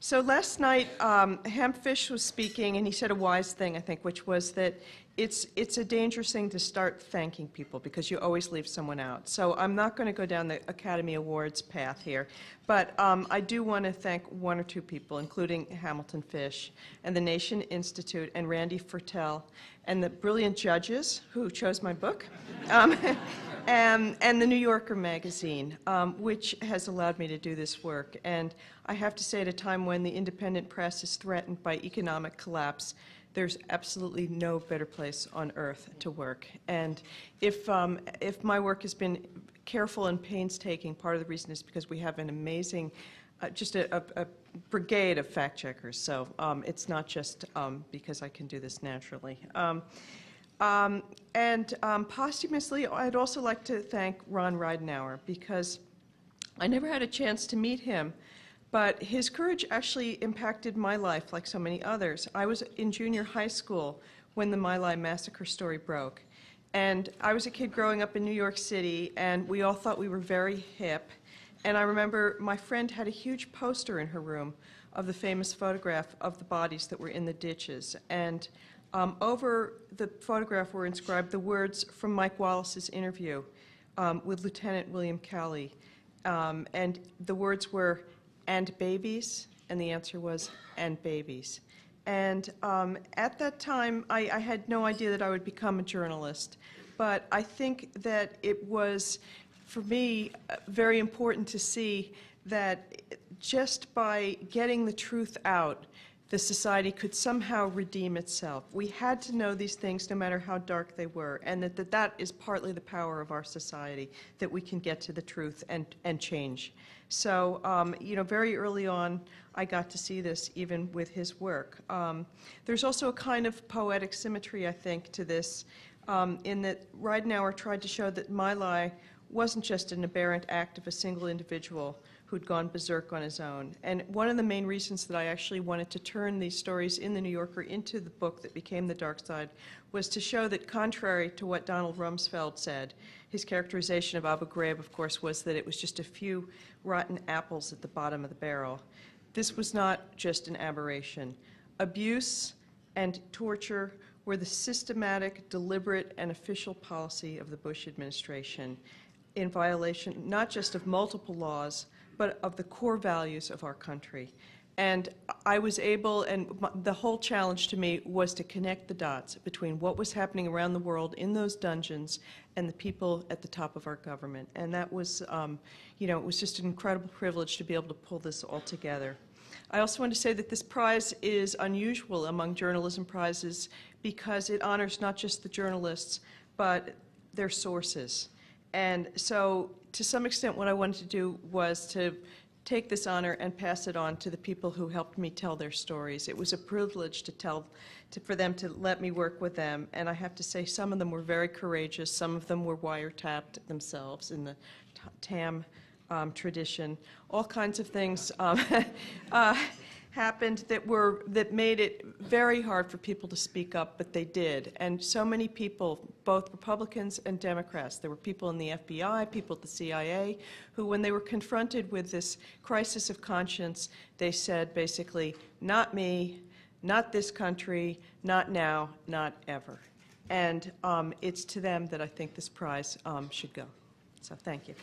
So last night, Hempfish was speaking, and he said a wise thing, I think, which was that it's a dangerous thing to start thanking people because you always leave someone out. So I'm not going to go down the Academy Awards path here, but I do want to thank one or two people, including Hamilton Fish and the Nation Institute and Randy Fertel and the brilliant judges who chose my book. And the New Yorker magazine, which has allowed me to do this work. And I have to say, at a time when the independent press is threatened by economic collapse, there's absolutely no better place on earth to work. And if my work has been careful and painstaking, part of the reason is because we have an amazing, just a brigade of fact checkers. So it's not just because I can do this naturally. Posthumously, I'd also like to thank Ron Ridenhour, because I never had a chance to meet him, but his courage actually impacted my life like so many others. I was in junior high school when the My Lai massacre story broke, and I was a kid growing up in New York City, and we all thought we were very hip. And I remember my friend had a huge poster in her room of the famous photograph of the bodies that were in the ditches. And over the photograph were inscribed the words from Mike Wallace's interview with Lieutenant William Cowley. And the words were, "And babies?" And the answer was, "And babies." And at that time, I had no idea that I would become a journalist. But I think that it was, for me, very important to see that just by getting the truth out, the society could somehow redeem itself. We had to know these things no matter how dark they were, and that is partly the power of our society, that we can get to the truth and change. So, very early on, I got to see this even with his work. There's also a kind of poetic symmetry, I think, to this, in that Ridenhour tried to show that My Lai wasn't just an aberrant act of a single individual who'd gone berserk on his own. And one of the main reasons that I actually wanted to turn these stories in the New Yorker into the book that became The Dark Side was to show that, contrary to what Donald Rumsfeld said, his characterization of Abu Ghraib, of course, was that it was just a few rotten apples at the bottom of the barrel. This was not just an aberration. Abuse and torture were the systematic, deliberate, and official policy of the Bush administration, in violation not just of multiple laws, but of the core values of our country. And I was able, and the whole challenge to me was to connect the dots between what was happening around the world in those dungeons and the people at the top of our government. And that was, it was just an incredible privilege to be able to pull this all together. I also want to say that this prize is unusual among journalism prizes because it honors not just the journalists, but their sources. And so, to some extent, what I wanted to do was to take this honor and pass it on to the people who helped me tell their stories. It was a privilege for them to let me work with them. And I have to say, some of them were very courageous. Some of them were wiretapped themselves in the TAM tradition. All kinds of things happened that made it very hard for people to speak up, but they did. And so many people, both Republicans and Democrats, there were people in the FBI, people at the CIA, who, when they were confronted with this crisis of conscience, they said basically, not me, not this country, not now, not ever. And it's to them that I think this prize should go. So thank you.